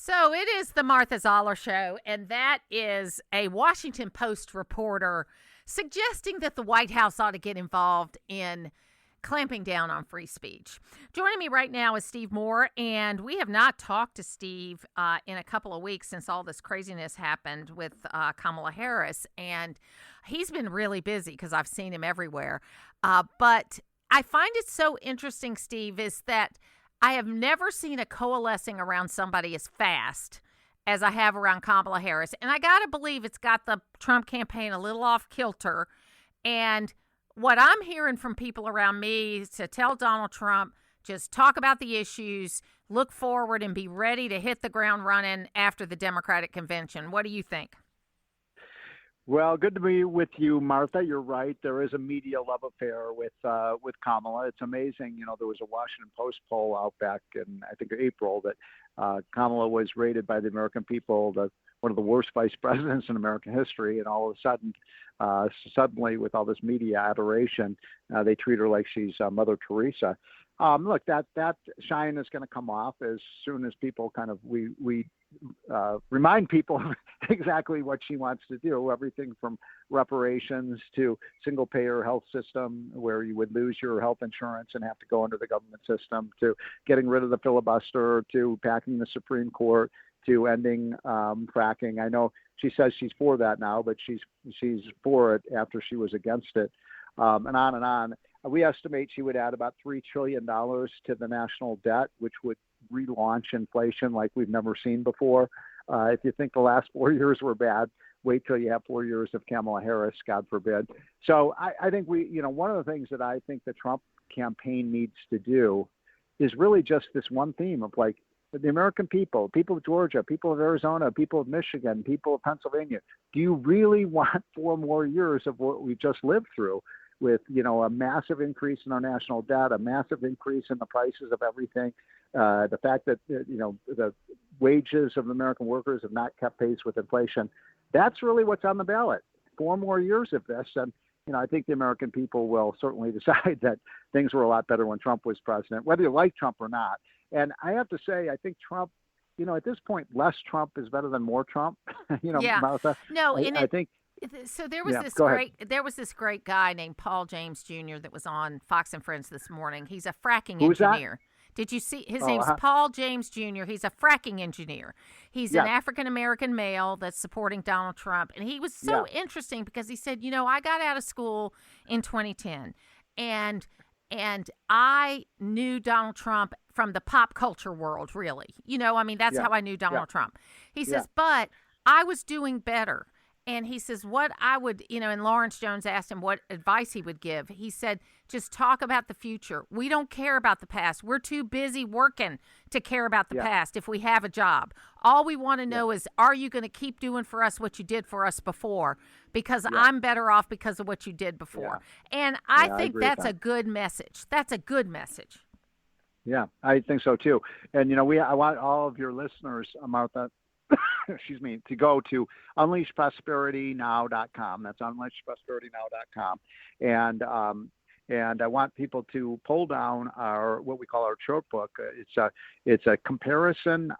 So it is the Martha Zoller Show, and that is a Washington Post reporter suggesting that the White House ought to get involved in clamping down on free speech. Joining me right now is Steve Moore, and we have not talked to Steve in a couple of weeks since all this craziness happened with Kamala Harris, and he's been really busy because I've seen him everywhere. But I find it so interesting, Steve, is that I have never seen a coalescing around somebody as fast as I have around Kamala Harris. And I got to believe it's got the Trump campaign a little off kilter. And what I'm hearing from people around me is to tell Donald Trump, just talk about the issues, look forward, and be ready to hit the ground running after the Democratic convention. What do you think? Well, good to be with you, Martha. You're right. There is a media love affair with Kamala. It's amazing. You know, there was a Washington Post poll out back in, I think, April that Kamala was rated by the American people one of the worst vice presidents in American history. And all of a sudden, suddenly, with all this media adoration, they treat her like she's Mother Teresa. Look, that shine is going to come off as soon as people kind of we remind people exactly what she wants to do. Everything from reparations to single payer health system where you would lose your health insurance and have to go under the government system, to getting rid of the filibuster, to packing the Supreme Court, to ending fracking. I know she says she's for that now, but she's for it after she was against it, and on and on. We estimate she would add about $3 trillion to the national debt, which would relaunch inflation like we've never seen before. If you think the last 4 years were bad, wait till you have 4 years of Kamala Harris, God forbid. So I think one of the things that I think the Trump campaign needs to do is really just this one theme of like the American people of Georgia, people of Arizona, people of Michigan, people of Pennsylvania. Do you really want 4 more years of what we just lived through? With, a massive increase in our national debt, a massive increase in the prices of everything, the fact that, the wages of American workers have not kept pace with inflation. That's really what's on the ballot. 4 more years of this. And, I think the American people will certainly decide that things were a lot better when Trump was president, whether you like Trump or not. And I have to say, I think Trump, at this point, less Trump is better than more Trump, Yeah. Martha. No, I think. So there was this great guy named Paul James Jr. that was on Fox and Friends this morning. He's a fracking engineer. Did you see his name's Paul James Jr.? He's a fracking engineer. He's an African American male that's supporting Donald Trump, and he was so interesting because he said, I got out of school in 2010, and I knew Donald Trump from the pop culture world, really. That's how I knew Donald Trump. He says, but I was doing better. And he says, what I would, and Lawrence Jones asked him what advice he would give. He said, just talk about the future. We don't care about the past. We're too busy working to care about the past if we have a job. All we want to know is, are you going to keep doing for us what you did for us before? Because I'm better off because of what you did before. And I think that's a good message. That's a good message. Yeah, I think so too. And, I want all of your listeners, Martha, excuse me, to go to unleashprosperitynow.com. That's unleashprosperitynow.com. And I want people to pull down what we call our chart book. It's a comparison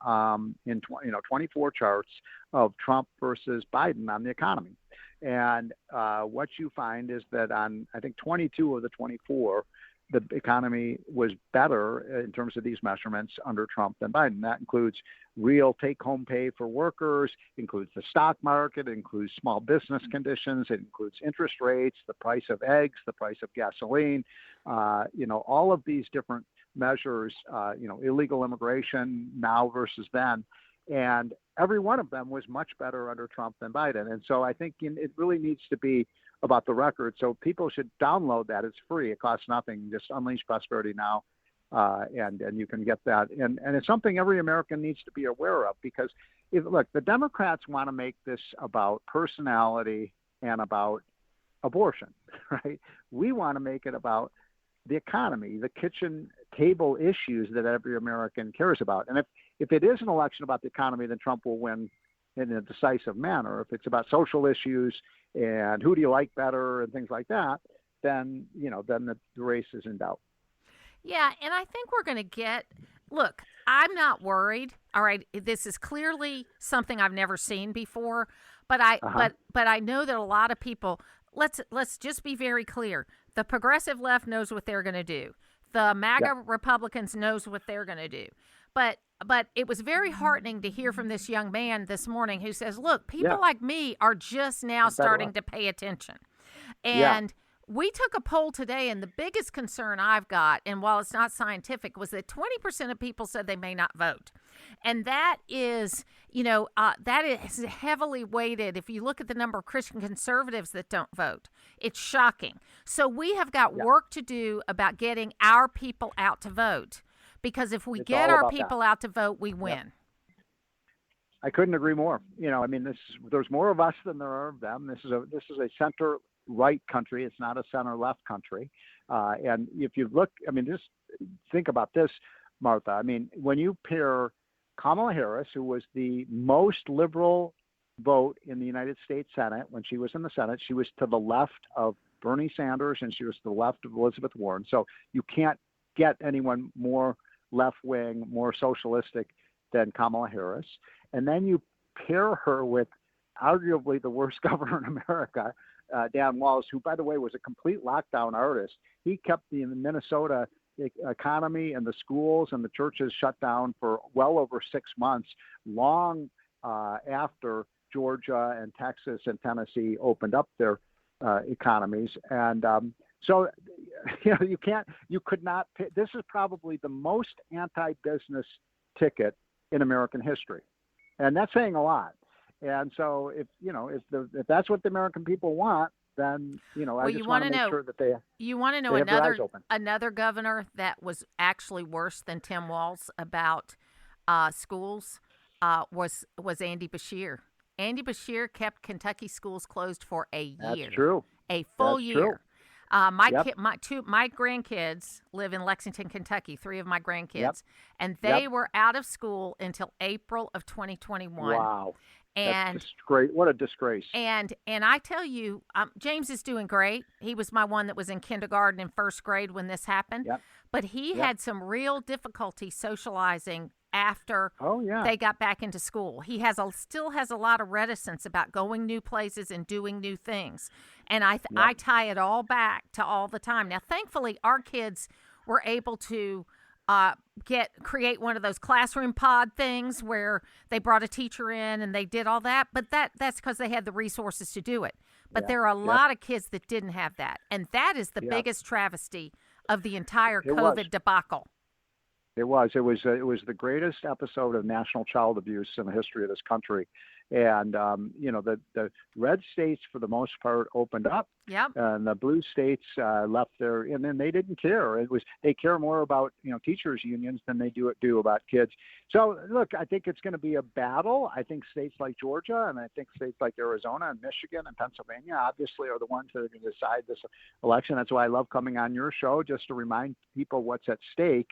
in 24 charts of Trump versus Biden on the economy. And what you find is that on, I think, 22 of the 24, the economy was better in terms of these measurements under Trump than Biden. That includes real take-home pay for workers, includes the stock market, it includes small business conditions, it includes interest rates, the price of eggs, the price of gasoline, all of these different measures, illegal immigration now versus then. And every one of them was much better under Trump than Biden. And so I think it really needs to be about the record. So people should download that. It's free. It costs nothing. Just Unleash Prosperity Now. And you can get that. And it's something every American needs to be aware of, because the Democrats want to make this about personality and about abortion, right? We want to make it about the economy, the kitchen table issues that every American cares about. And if it is an election about the economy, then Trump will win in a decisive manner. If it's about social issues and who do you like better and things like that, then the race is in doubt. Yeah, and I think we're going to get – look, I'm not worried. All right, this is clearly something I've never seen before, but I know that a lot of people. Let's just be very clear. The progressive left knows what they're going to do. The MAGA Republicans knows what they're going to do. But it was very heartening to hear from this young man this morning who says, look, people like me are just now starting to pay attention. And we took a poll today, and the biggest concern I've got, and while it's not scientific, was that 20% of people said they may not vote. And that is, that is heavily weighted. If you look at the number of Christian conservatives that don't vote, it's shocking. So we have got work to do about getting our people out to vote, because if we get our people out to vote, we win. I couldn't agree more. There's more of us than there are of them. This is a center-right country. It's not a center-left country. And if you look, just think about this, Martha. When you pair Kamala Harris, who was the most liberal vote in the United States Senate when she was in the Senate, she was to the left of Bernie Sanders and she was to the left of Elizabeth Warren. So you can't get anyone more left-wing, more socialistic than Kamala Harris. And then you pair her with arguably the worst governor in America, Dan Walz, who, by the way, was a complete lockdown artist. He kept the Minnesota economy and the schools and the churches shut down for well over 6 months, long after Georgia and Texas and Tennessee opened up their economies. And so, you could not pay. This is probably the most anti-business ticket in American history. And that's saying a lot. And so if that's what the American people want, then, I just want to make sure that they You want to know another governor that was actually worse than Tim Walz about schools was Andy Beshear. Andy Beshear kept Kentucky schools closed for a year. That's true. A full year. True. My grandkids live in Lexington, Kentucky, 3 of my grandkids, and they were out of school until April of 2021. Wow. And that's great. What a disgrace. And I tell you, James is doing great. He was my one that was in kindergarten and first grade when this happened. Yep. But he had some real difficulty socializing after they got back into school. He still has a lot of reticence about going new places and doing new things. And I tie it all back to all the time. Now, thankfully, our kids were able to create one of those classroom pod things where they brought a teacher in and they did all that. But that's because they had the resources to do it. But there are a lot of kids that didn't have that. And that is the biggest travesty of the entire COVID debacle. It was the greatest episode of national child abuse in the history of this country. And, the red states, for the most part, opened up. Yep. And the blue states left there, and then they didn't care. They care more about, teachers' unions than they do about kids. So, look, I think it's going to be a battle. I think states like Georgia and I think states like Arizona and Michigan and Pennsylvania obviously are the ones that are going to decide this election. That's why I love coming on your show, just to remind people what's at stake.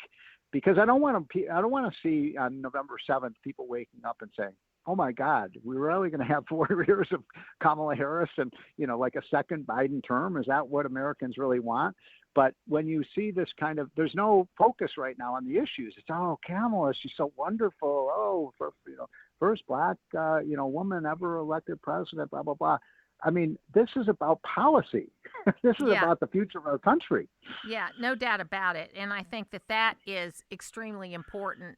Because I don't want to see on November 7th people waking up and saying, oh, my God, we're really going to have 4 years of Kamala Harris and, like a second Biden term. Is that what Americans really want? But when you see this there's no focus right now on the issues. It's, Kamala, she's so wonderful. Oh, first black, woman ever elected president, blah, blah, blah. This is about policy. This is about the future of our country. Yeah, no doubt about it. And I think that is extremely important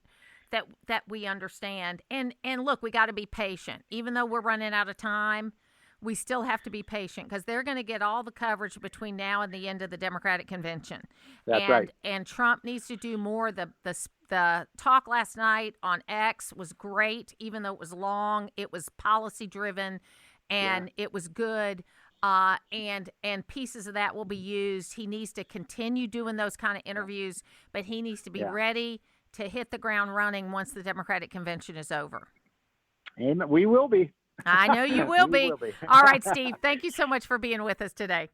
that we understand. And look, we got to be patient. Even though we're running out of time, we still have to be patient because they're going to get all the coverage between now and the end of the Democratic convention. That's right. And Trump needs to do more. The talk last night on X was great, even though it was long. It was policy driven. And it was good, and pieces of that will be used. He needs to continue doing those kind of interviews, but he needs to be ready to hit the ground running once the Democratic convention is over. Amen. We will be. I know you will be. All right, Steve, thank you so much for being with us today.